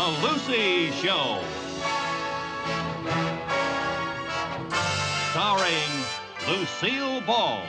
The Lucy Show. Starring Lucille Ball.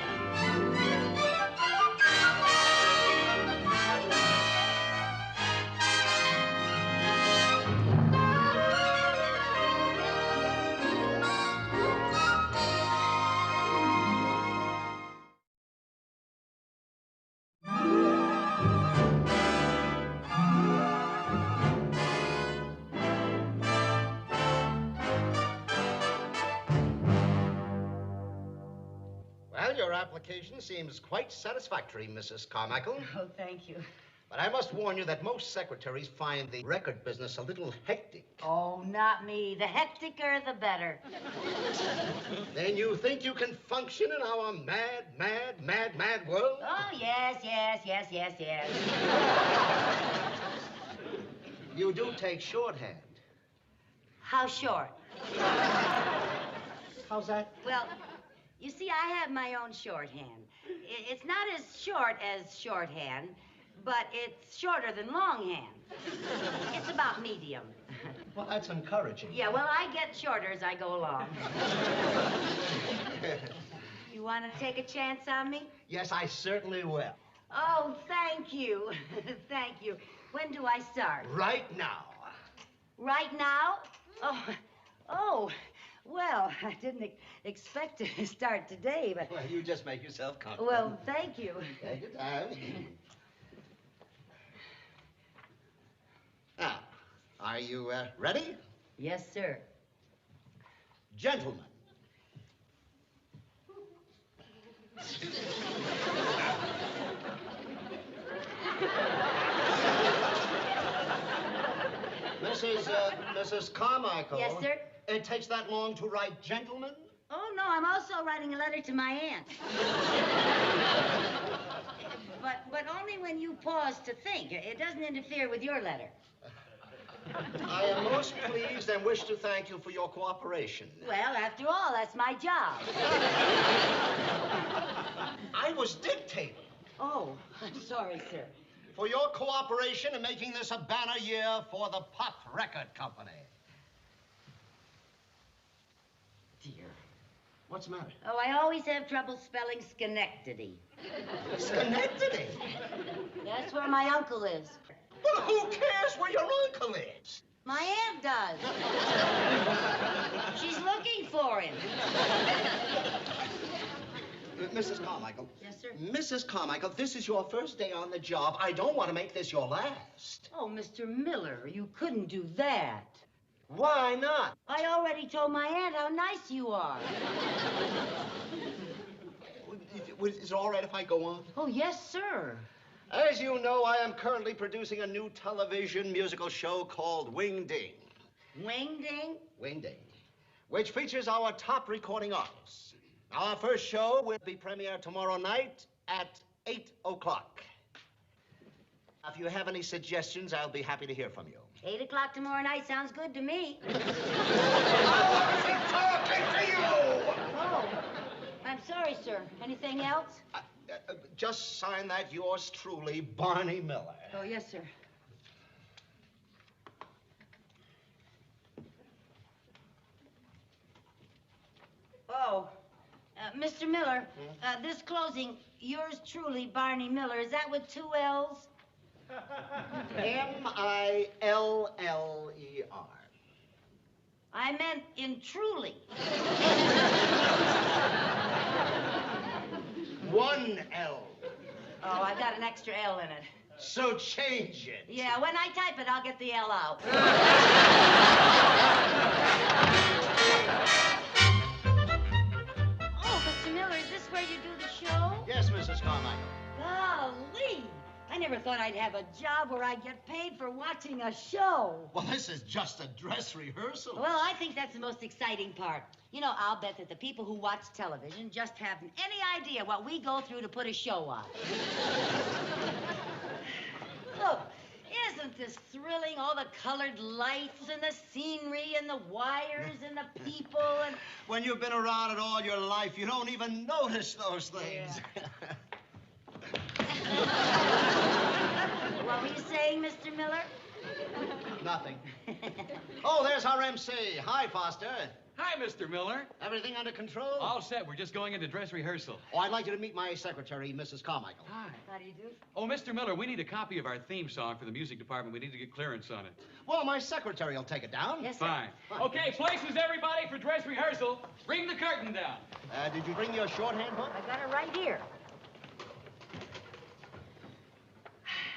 Well, your application seems quite satisfactory, Mrs. Carmichael. Oh, thank you. But I must warn you that most secretaries find the record business a little hectic. Oh, not me. The hecticer, the better. Then you think you can function in our mad world? Oh, yes. You do take shorthand. How short? How's that? Well, you see, I have my own shorthand. It's not as short as shorthand, but it's shorter than longhand. It's about medium. Well, that's encouraging. Yeah, well, I get shorter as I go along. You want to take a chance on me? Yes, I certainly will. Oh, thank you. Thank you. When do I start? Right now. Right now? Oh, well, I didn't expect to start today, but... Well, you just make yourself comfortable. Well, thank you. Take your time. Now, are you ready? Yes, sir. Gentlemen. Mrs. Carmichael. Yes, sir? It takes that long to write gentlemen? Oh, no, I'm also writing a letter to my aunt. But only when you pause to think. It doesn't interfere with your letter. I am most pleased and wish to thank you for your cooperation. Well, after all, that's my job. I was dictating. Oh, I'm sorry, sir. For your cooperation in making this a banner year for the Pop Record Company. Dear. What's the matter? Oh, I always have trouble spelling Schenectady. Schenectady? That's where my uncle lives. Well, who cares where your uncle is? My aunt does. She's looking for him. Mrs. Carmichael. Yes, sir? Mrs. Carmichael, this is your first day on the job. I don't want to make this your last. Oh, Mr. Miller, you couldn't do that. Why not? I already told my aunt how nice you are. Is it all right if I go on? Oh, yes, sir. As you know, I am currently producing a new television musical show called Wing Ding. Wing Ding? Wing Ding, which features our top recording artists. Our first show will be premiered tomorrow night at 8 o'clock. If you have any suggestions, I'll be happy to hear from you. 8 o'clock tomorrow night sounds good to me. I'm talking to you! Oh, I'm sorry, sir. Anything else? Just sign that yours truly, Barney Miller. Oh, yes, sir. Oh, Mr. Miller, this closing, yours truly, Barney Miller, is that with 2 L's? M-I-L-L-E-R. I meant in truly. 1 L. Oh, I got an extra L in it. So change it. Yeah, when I type it, I'll get the L out. Oh, Mr. Miller, is this where you do the show? Yes, Mrs. Carmichael. Golly! I never thought I'd have a job where I'd get paid for watching a show. Well, this is just a dress rehearsal. Well, I think that's the most exciting part. You know, I'll bet that the people who watch television just haven't any idea what we go through to put a show on. Look, isn't this thrilling? All the colored lights and the scenery and the wires and the people and... When you've been around it all your life, you don't even notice those things. Yeah. What were you saying, Mr. Miller? Nothing. Oh, there's our MC. Hi, Foster. Hi, Mr. Miller. Everything under control? All set. We're just going into dress rehearsal. Oh, I'd like you to meet my secretary, Mrs. Carmichael. Hi. How do you do? Oh, Mr. Miller, we need a copy of our theme song for the music department. We need to get clearance on it. Well, my secretary will take it down. Yes, sir. Fine. Okay, places, everybody, for dress rehearsal. Bring the curtain down. Did you bring your shorthand book? I got it right here.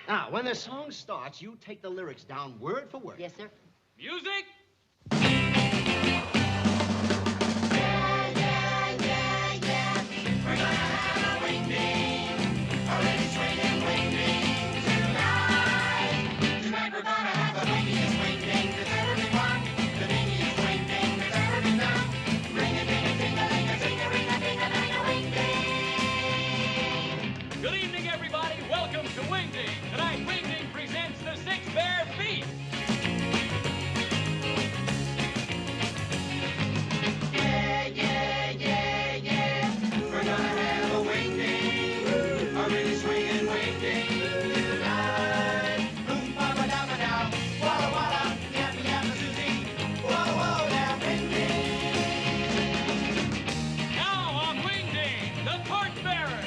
Now, when the song starts, you take the lyrics down word for word. Yes, sir. Music. Good evening, everybody. Welcome to Wingding. Tonight, Wingding presents the Six Bare Feet. Yeah, yeah, yeah, yeah. We're gonna have a wingding, a really swinging wingding tonight. Boom, ba ba da ba da, walla walla, yappa yappa Susie, whoa whoa, now wingding. Now on Wingding, the torchbearer.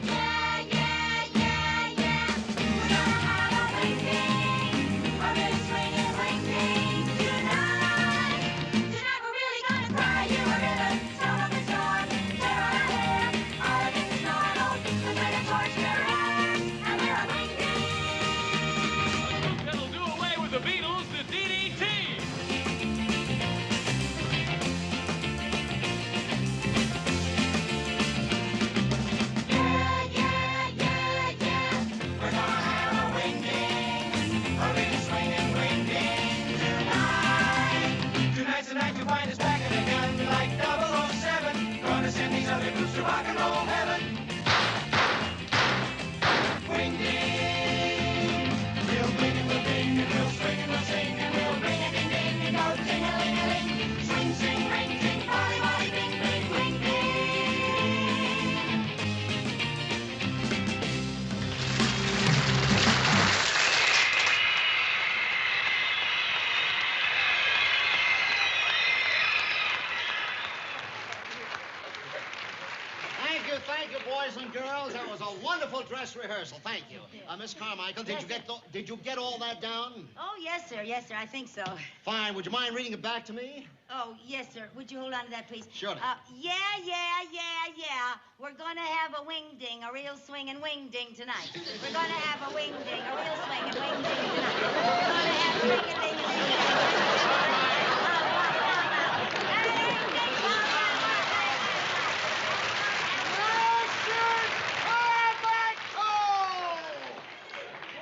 Yeah, yeah, yeah, yeah. We're gonna have a wingding, a really swinging wingding tonight. Tonight we're really gonna cry you a river, storm up a storm, tear on our hair, all of it's normal, 'cause we're the torchbearers, and we're a wingding. That'll do away with the Beatles, the DDT. Yeah, yeah, yeah, yeah. We're gonna have a wingding, a really swinging wingding tonight. Tonight's the night you find us packing a gun like 007. Gonna send these other groups to rock and roll heaven. Wingding, we'll bling and we'll ding and we'll swing and we'll sing and we'll ring a ding ding and go ting-a-ling-a-ling. Swing, sing, ring, ting, bolly, bolly, bing, bing, wingding. Thank you, boys and girls. That was a wonderful dress rehearsal. Thank you. Miss Carmichael, did you get all that down? Oh, yes, sir. Yes, sir. I think so. Fine. Would you mind reading it back to me? Oh, yes, sir. Would you hold on to that, please? Sure. Yeah, yeah, yeah, yeah. We're gonna have a wingding, a real swinging wingding tonight. We're gonna have a wingding, a real swinging wingding tonight. We're gonna have a ring-a-ding-a-ding.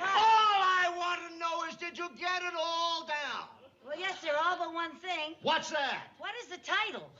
All I want to know is, did you get it all down? Well, yes, sir. All but one thing. What's that? What is the title?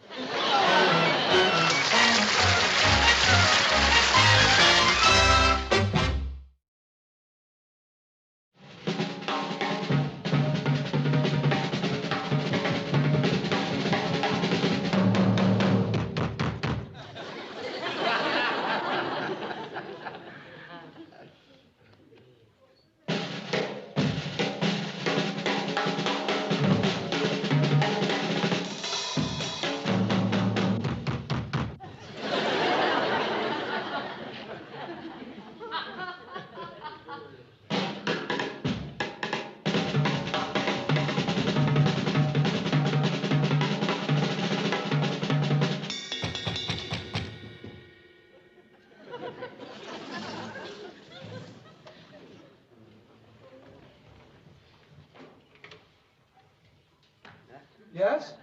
Yes?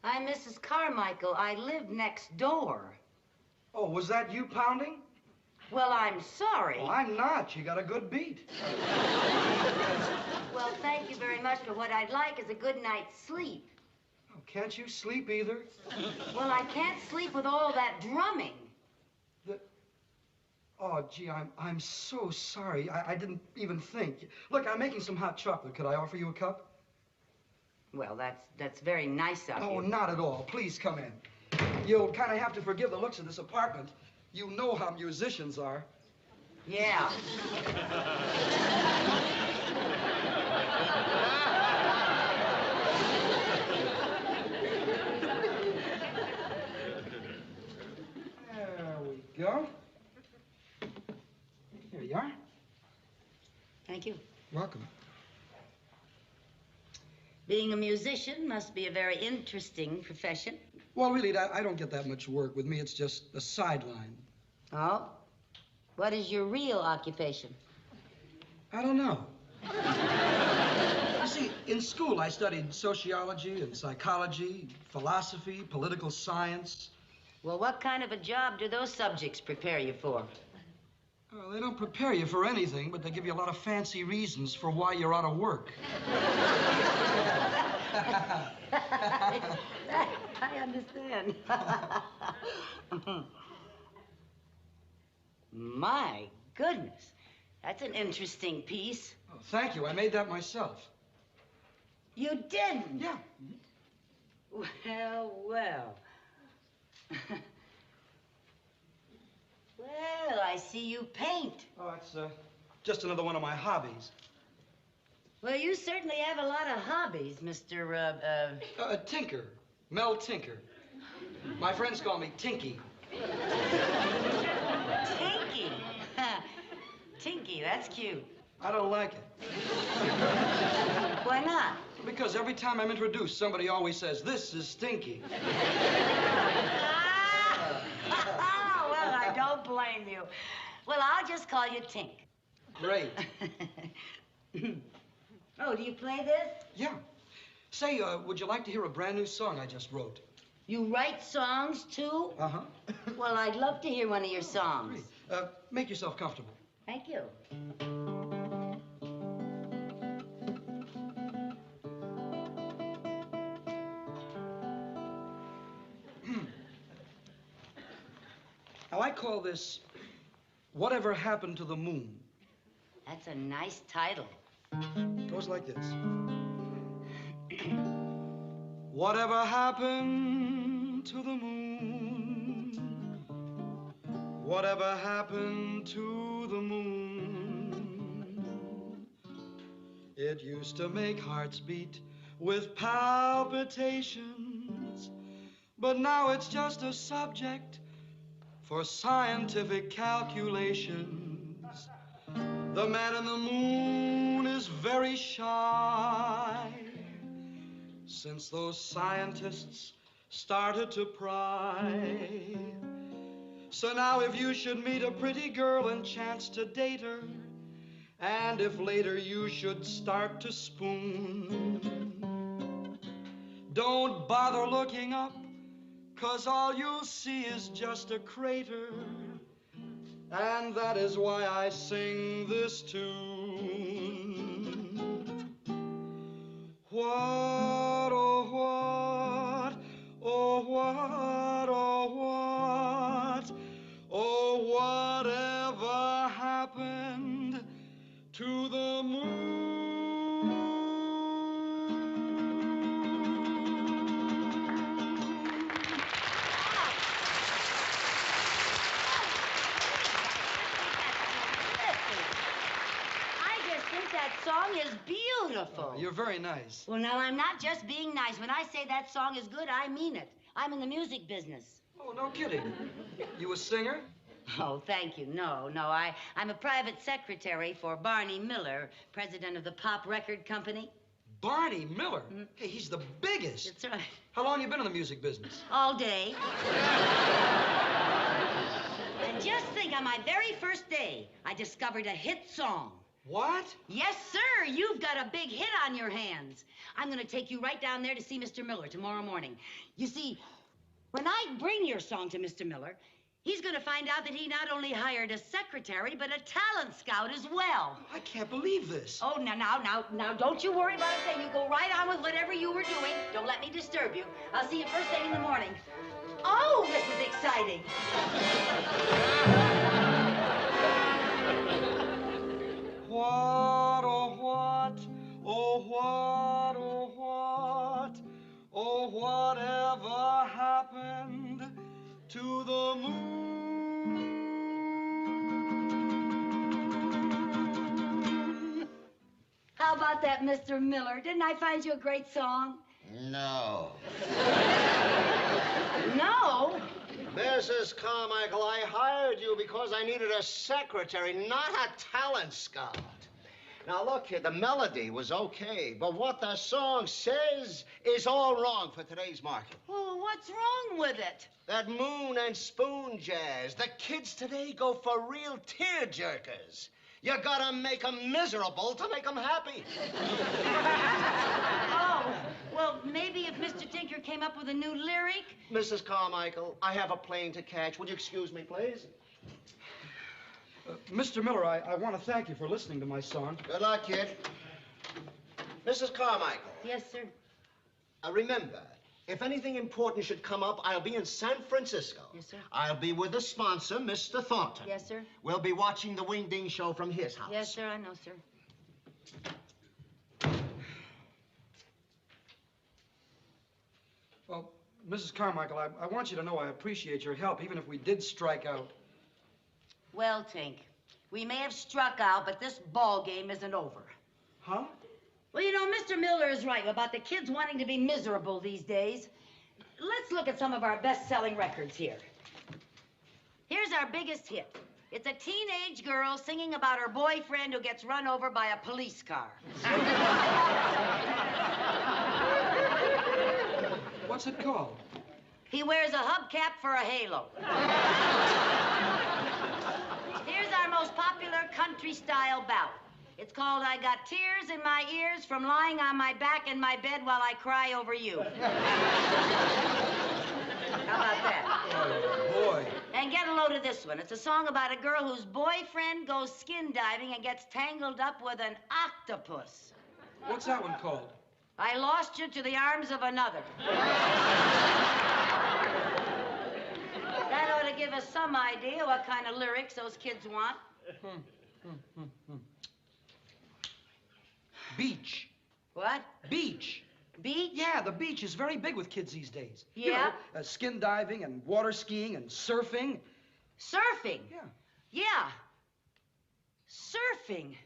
I'm Mrs. Carmichael. I live next door. Oh, was that you pounding? Well, I'm sorry. Oh, I'm not. You got a good beat. Well, thank you very much, but what I'd like is a good night's sleep. Oh, can't you sleep either? Well, I can't sleep with all that drumming. Oh, gee, I'm so sorry. I didn't even think. Look, I'm making some hot chocolate. Could I offer you a cup? Well, that's very nice of you. Oh, not at all. Please come in. You'll kind of have to forgive the looks of this apartment. You know how musicians are. Yeah. There we go. Here you are. Thank you. Welcome. Being a musician must be a very interesting profession. Well, really, I don't get that much work. With me, it's just a sideline. Oh? What is your real occupation? I don't know. You see, in school, I studied sociology and psychology, philosophy, political science. Well, what kind of a job do those subjects prepare you for? Well, they don't prepare you for anything, but they give you a lot of fancy reasons for why you're out of work. I understand. My goodness. That's an interesting piece. Oh, thank you. I made that myself. You didn't? Yeah. Well, well. Well, I see you paint. Oh, it's just another one of my hobbies. Well, you certainly have a lot of hobbies, Mr. Tinker. Mel Tinker. My friends call me Tinky. Tinky. Tinky, that's cute. I don't like it. Why not? Because every time I'm introduced, somebody always says, "This is Stinky." Well, I don't blame you. Well, I'll just call you Tink. Great. Oh, do you play this? Yeah. Say, would you like to hear a brand new song I just wrote? You write songs, too? Uh-huh. Well, I'd love to hear one of your songs. Great. Make yourself comfortable. Thank you. Now, I call this Whatever Happened to the Moon. That's a nice title. Goes like this. Whatever happened to the moon? Whatever happened to the moon? It used to make hearts beat with palpitations, but now it's just a subject for scientific calculations. The man in the moon is very shy since those scientists started to pry. So now if you should meet a pretty girl and chance to date her, and if later you should start to spoon, don't bother looking up, 'cause all you'll see is just a crater. And that is why I sing this tune. What, oh what, oh what, oh what, oh whatever happened to the moon? That song is beautiful. Oh, you're very nice. Well, now, I'm not just being nice. When I say that song is good, I mean it. I'm in the music business. Oh, no kidding. You a singer? Oh, thank you. No. I'm a private secretary for Barney Miller, president of the Pop Record Company. Barney Miller? Hey, he's the biggest. That's right. How long you been in the music business? All day. And just think, on my very first day, I discovered a hit song. What? Yes, sir. You've got a big hit on your hands. I'm going to take you right down there to see Mr. Miller tomorrow morning. You see, when I bring your song to Mr. Miller, he's going to find out that he not only hired a secretary, but a talent scout as well. I can't believe this. Oh, now, don't you worry about a thing. You go right on with whatever you were doing. Don't let me disturb you. I'll see you first thing in the morning. Oh, this is exciting. What, oh what, oh what, oh what, oh whatever happened How about that, Mr. Miller? Didn't I find you a great song? No. No? Mrs. Carmichael, I hired you because I needed a secretary, not a talent scout. Now, look here, the melody was okay, but what the song says is all wrong for today's market. Oh, what's wrong with it? That moon and spoon jazz. The kids today go for real tear-jerkers. You gotta make them miserable to make them happy. Oh, well, maybe if Mr. Tinker came up with a new lyric. Mrs. Carmichael, I have a plane to catch. Would you excuse me, please? Mr. Miller, I want to thank you for listening to my song. Good luck, kid. Mrs. Carmichael. Yes, sir. Remember, if anything important should come up, I'll be in San Francisco. Yes, sir. I'll be with the sponsor, Mr. Thornton. Yes, sir. We'll be watching the Wing Ding show from his house. Yes, sir, I know, sir. Well, Mrs. Carmichael, I want you to know I appreciate your help, even if we did strike out. Well, Tink, we may have struck out, but this ball game isn't over. Huh? Well, you know, Mr. Miller is right about the kids wanting to be miserable these days. Let's look at some of our best-selling records here. Here's our biggest hit. It's a teenage girl singing about her boyfriend who gets run over by a police car. What's it called? He wears a hubcap for a halo. Here's our most popular country-style ballad. It's called I Got Tears in My Ears from Lying on My Back in My Bed While I Cry Over You. How about that? Oh, boy. And get a load of this one. It's a song about a girl whose boyfriend goes skin diving and gets tangled up with an octopus. What's that one called? I lost you to the arms of another. That ought to give us some idea what kind of lyrics those kids want. Beach. What? Beach. Beach? Yeah, the beach is very big with kids these days. Yeah? You know, skin diving and water skiing and surfing. Surfing? Yeah. Yeah. Surfing.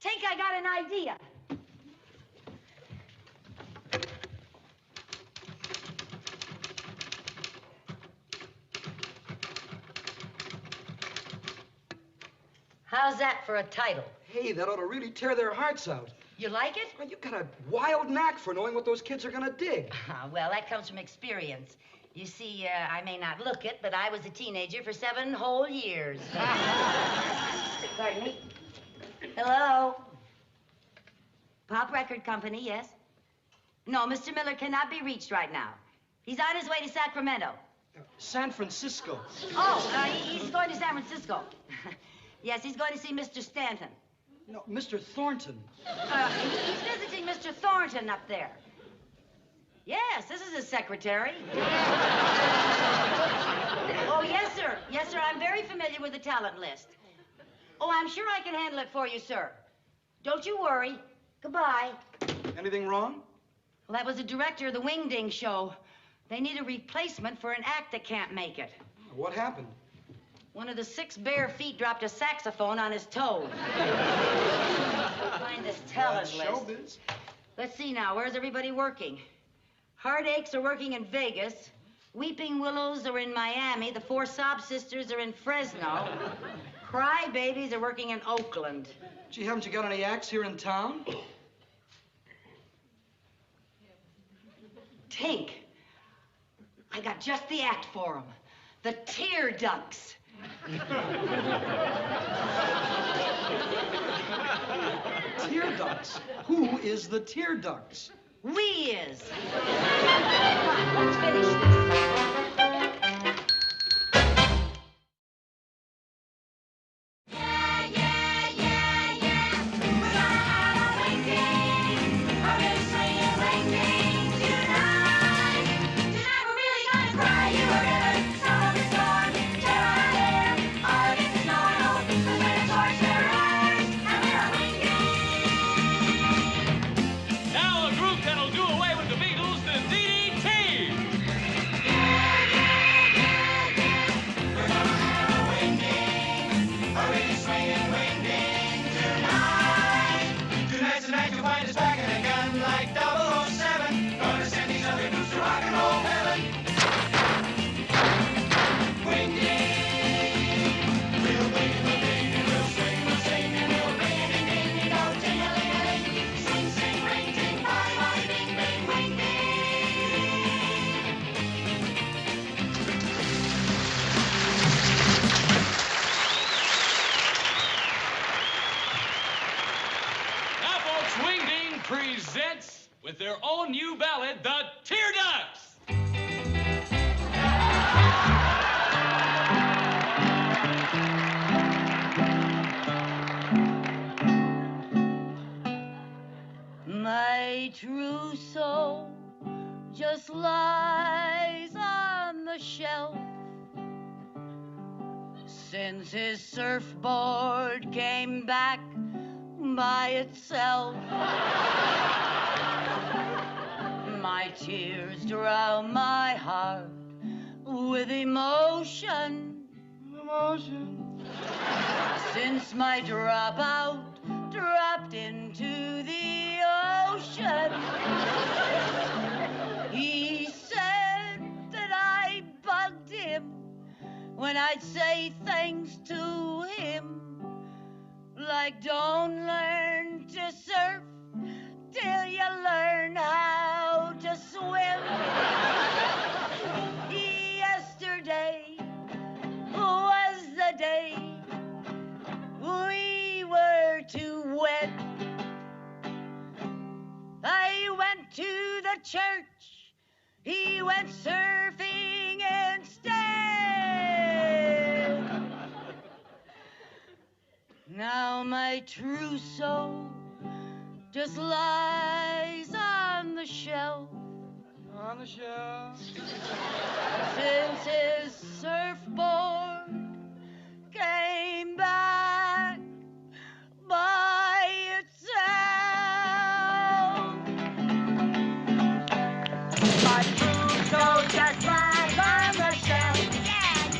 Think I got an idea. How's that for a title? Hey, that ought to really tear their hearts out. You like it? Well, you've got a wild knack for knowing what those kids are gonna dig. Well, that comes from experience. You see, I may not look it, but I was a teenager for 7 whole years. Pardon me? Hello? Pop Record Company, yes? No, Mr. Miller cannot be reached right now. He's on his way to Sacramento. San Francisco. Oh, he's going to San Francisco. Yes, he's going to see Mr. Stanton. No, Mr. Thornton. He's visiting Mr. Thornton up there. Yes, this is his secretary. Oh, yes, sir. Yes, sir, I'm very familiar with the talent list. Oh, I'm sure I can handle it for you, sir. Don't you worry. Goodbye. Anything wrong? Well, that was the director of the Wing Ding show. They need a replacement for an act that can't make it. What happened? One of the 6 bare feet dropped a saxophone on his toe. Find this talent That's list. showbiz. Let's see now, where's everybody working? Heartaches are working in Vegas. Weeping Willows are in Miami. The 4 Sob Sisters are in Fresno. Cry Babies are working in Oakland. Gee, haven't you got any acts here in town? Tink, I got just the act for them. The Tear Ducks. Tear ducts? Who is the tear ducts? We is. Come on, let's finish this. Now a group that'll do away with the Beatles, the DDT. presents, with their own new ballad, the Tear Ducks. My trousseau just lies on the shelf since his surfboard came back by itself. My tears drown my heart with emotion. Since my dropout dropped into the ocean. He said that I bugged him when I'd say things to him like, don't learn to surf till you learn how to swim. Yesterday was the day we were to wed. I went to the church, he went surfing instead. Now my trousseau just lies on the shelf. On the shelf. Since his surfboard came back by itself. My trousseau just lies on the shelf.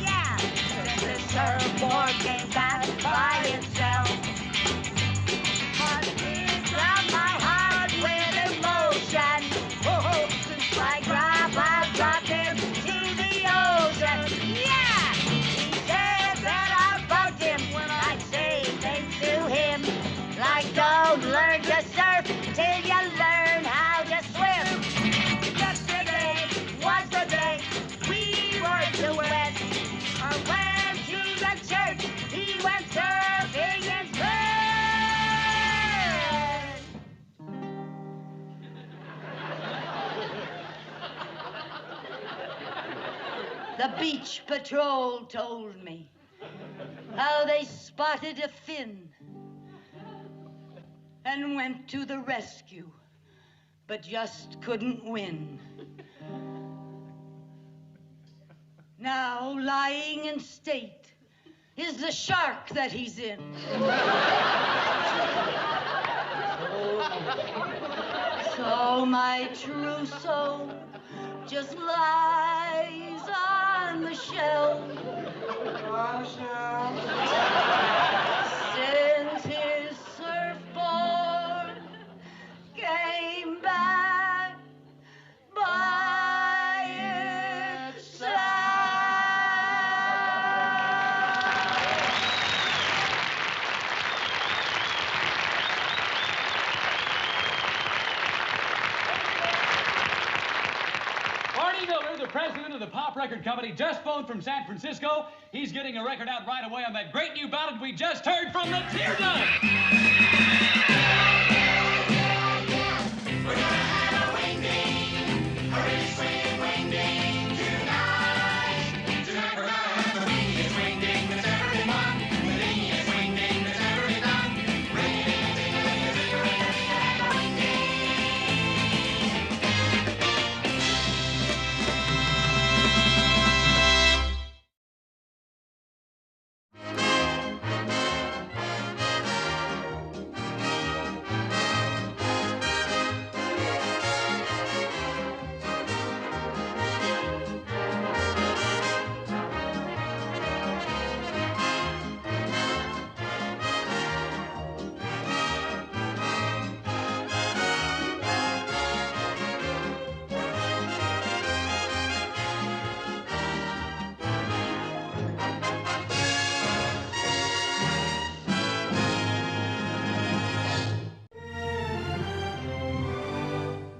Yeah. Since his surfboard came back by itself. Heartbeat round my heart with emotion. Oh, since my grandpa dropped him to the ocean. Yeah! He said that I bugged him when I'd say things to him like, don't learn to surf till you learn how to swim. Yesterday was the day we were to wed. I went to the church, he went surfing instead. The beach patrol told me how they spotted a fin and went to the rescue, but just couldn't win. Now, lying in state is the shark that he's in. So my trousseau just lies on the shelf. Since his surfboard came back by itself. Barney Miller, the president of the Pop Record Company, just phoned from San Francisco. He's getting a record out right away on that great new ballad we just heard from the Tear Ducks.